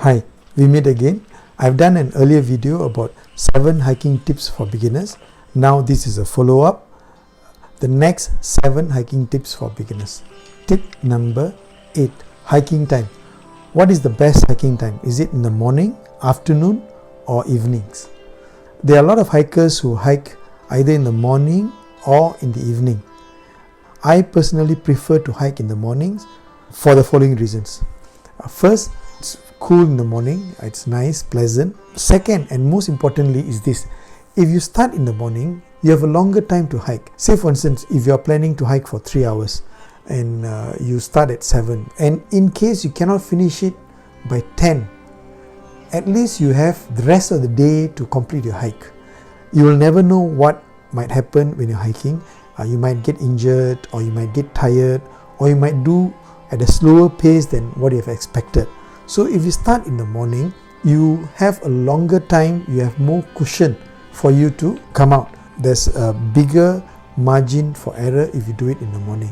Hi, we meet again. I've done an earlier video about 7 hiking tips for beginners. Now this is a follow-up. The next 7 hiking tips for beginners. Tip number 8, hiking time. What is the best hiking time? Is it in the morning, afternoon, or evenings? There are a lot of hikers who hike either in the morning or in the evening. I personally prefer to hike in the mornings for the following reasons. First, it's cool in the morning, it's nice, pleasant. Second, and most importantly, is this: if you start in the morning, you have a longer time to hike. Say for instance, if you are planning to hike for 3 hours and you start at 7, and in case you cannot finish it by 10, at least you have the rest of the day to complete your hike. You will never know what might happen when you're hiking. You might get injured, or you might get tired, or you might do at a slower pace than what you have expected. So if you start in the morning, you have a longer time, you have more cushion for you to come out. There's a bigger margin for error if you do it in the morning.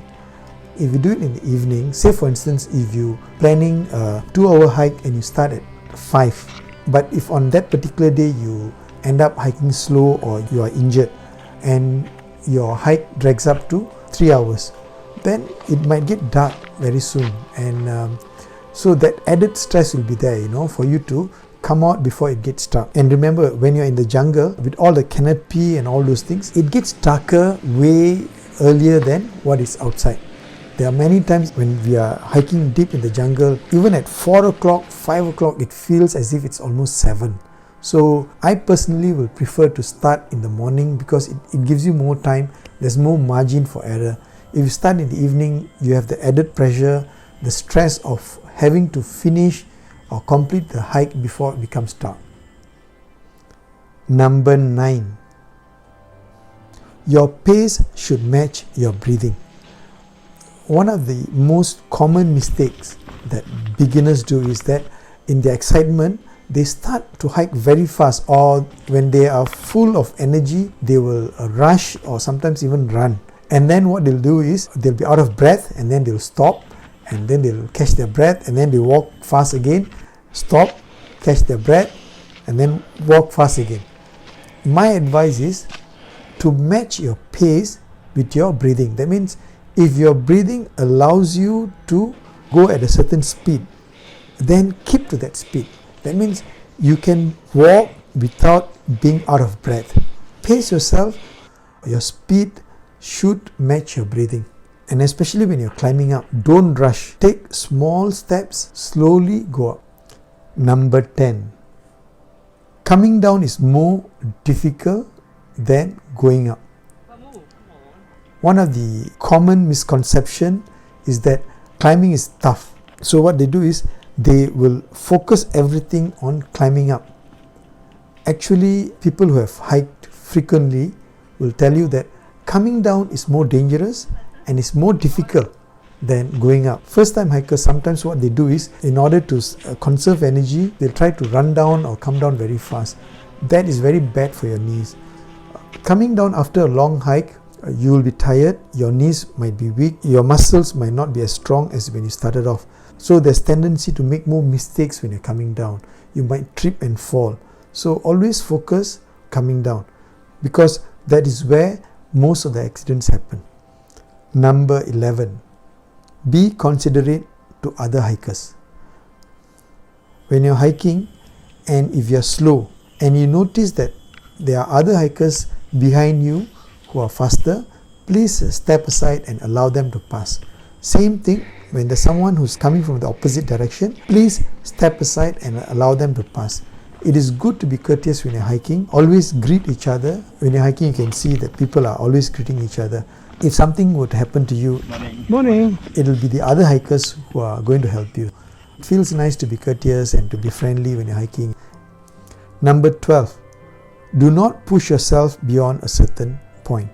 If you do it in the evening, say for instance, if you're planning a 2-hour hike and you start at 5, but if on that particular day you end up hiking slow or you are injured and your hike drags up to 3 hours, then it might get dark very soon, and so that added stress will be there, for you to come out before it gets dark. And remember, when you're in the jungle with all the canopy and all those things, it gets darker way earlier than what is outside. There are many times when we are hiking deep in the jungle, even at 4 o'clock, 5 o'clock, it feels as if it's almost 7. So I personally will prefer to start in the morning because it gives you more time, there's more margin for error. If you start in the evening, you have the added pressure, the stress of having to finish or complete the hike before it becomes dark. Number 9, your pace should match your breathing. One of the most common mistakes that beginners do is that in their excitement, they start to hike very fast, or when they are full of energy, they will rush or sometimes even run. And then what they'll do is they'll be out of breath, and then they'll stop, and then they'll catch their breath, and then they walk fast again, stop, catch their breath, and then walk fast again. My advice is to match your pace with your breathing. That means if your breathing allows you to go at a certain speed, then keep to that speed. That means you can walk without being out of breath. Pace yourself. Your speed should match your breathing. And especially when you're climbing up, don't rush. Take small steps, slowly go up. Number 10. Coming down is more difficult than going up. One of the common misconceptions is that climbing is tough. So what they do is they will focus everything on climbing up. Actually, people who have hiked frequently will tell you that coming down is more dangerous and is more difficult than going up. First time hikers, sometimes what they do is, in order to conserve energy, they'll try to run down or come down very fast. That is very bad for your knees. Coming down after a long hike, you will be tired, your knees might be weak, your muscles might not be as strong as when you started off. So there's tendency to make more mistakes when you're coming down. You might trip and fall. So always focus coming down, because that is where most of the accidents happen. Number 11, be considerate to other hikers. When you're hiking and if you're slow and you notice that there are other hikers behind you who are faster, please step aside and allow them to pass. Same thing when there's someone who's coming from the opposite direction, please step aside and allow them to pass. It is good to be courteous when you're hiking. Always greet each other. When you're hiking, you can see that people are always greeting each other. If something would happen to you, morning, it'll be the other hikers who are going to help you. It feels nice to be courteous and to be friendly when you're hiking. Number 12, do not push yourself beyond a certain point.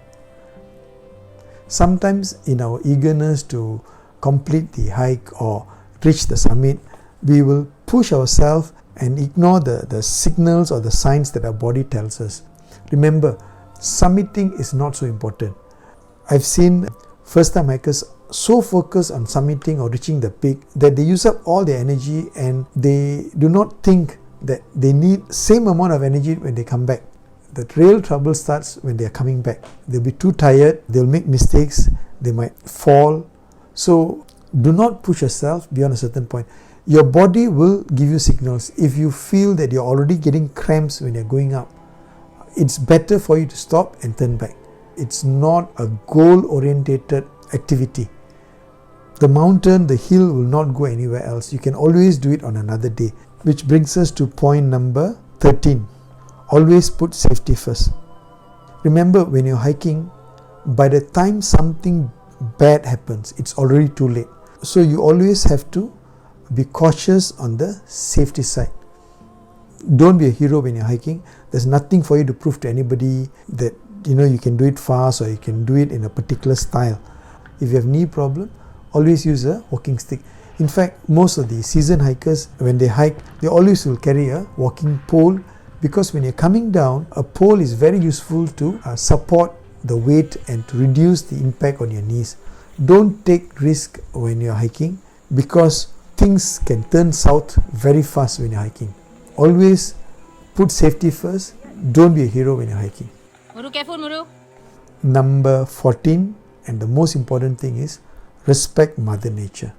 Sometimes in our eagerness to complete the hike or reach the summit, we will push ourselves and ignore the signals or the signs that our body tells us. Remember, summiting is not so important. I've seen first time hikers so focused on summiting or reaching the peak that they use up all their energy, and they do not think that they need same amount of energy when they come back. The real trouble starts when they are coming back. They'll be too tired, they'll make mistakes, they might fall. So do not push yourself beyond a certain point. Your body will give you signals. If you feel that you're already getting cramps when you're going up, it's better for you to stop and turn back. It's not a goal-orientated activity. The mountain, the hill will not go anywhere else. You can always do it on another day. Which brings us to point number 13. Always put safety first. Remember, when you're hiking, by the time something bad happens, it's already too late. So you always have to be cautious on the safety side. Don't be a hero when you're hiking. There's nothing for you to prove to anybody that you can do it fast or you can do it in a particular style. If you have knee problem, always use a walking stick. In fact, most of the seasoned hikers, when they hike, they always will carry a walking pole, because when you're coming down, a pole is very useful to support the weight and to reduce the impact on your knees. Don't take risk when you're hiking, because things can turn south very fast when you're hiking. Always put safety first. Don't be a hero when you're hiking. Muru, careful, Muru. Number 14, and the most important thing is respect Mother Nature.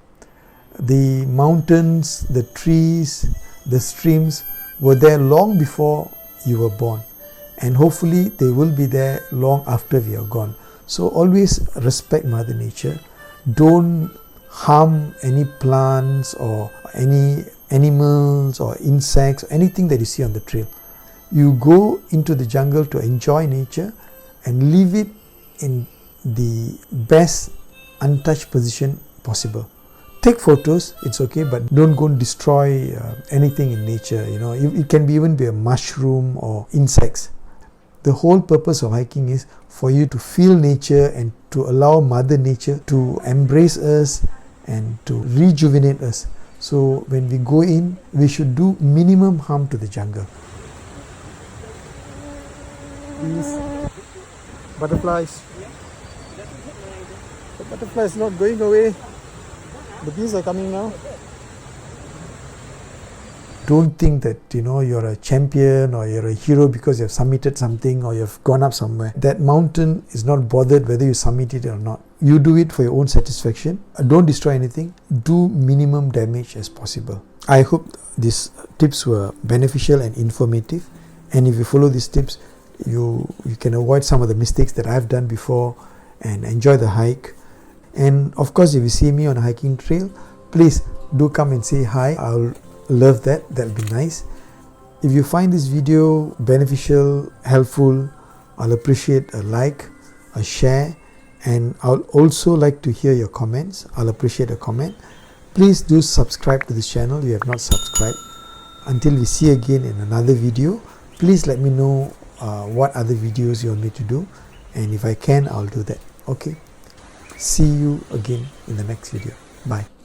The mountains, the trees, the streams were there long before you were born, and hopefully they will be there long after we are gone. So always respect Mother Nature. Don't harm any plants or any animals or insects or anything that you see on the trail. You go into the jungle to enjoy nature and leave it in the best untouched position possible. Take photos, it's okay, but don't go and destroy anything in nature. It can even be a mushroom or insects. The whole purpose of hiking is for you to feel nature and to allow Mother Nature to embrace us and to rejuvenate us. So when we go in, we should do minimum harm to the jungle. These butterflies. The butterfly is not going away. The bees are coming now. Don't think that you're a champion or you're a hero because you've summited something or you've gone up somewhere. That mountain is not bothered whether you summit it or not. You do it for your own satisfaction. Don't destroy anything. Do minimum damage as possible. I hope these tips were beneficial and informative, and if you follow these tips, you can avoid some of the mistakes that I've done before and enjoy the hike. And of course, if you see me on a hiking trail, please do come and say hi. I'll love that. That'll be nice. If you find this video beneficial, helpful, I'll appreciate a like, a share, and I'll also like to hear your comments. I'll appreciate a comment. Please do subscribe to this channel if you have not subscribed. Until we see again in another video, please let me know what other videos you want me to do, and if I can, I'll do that. Okay. See you again in the next video. Bye.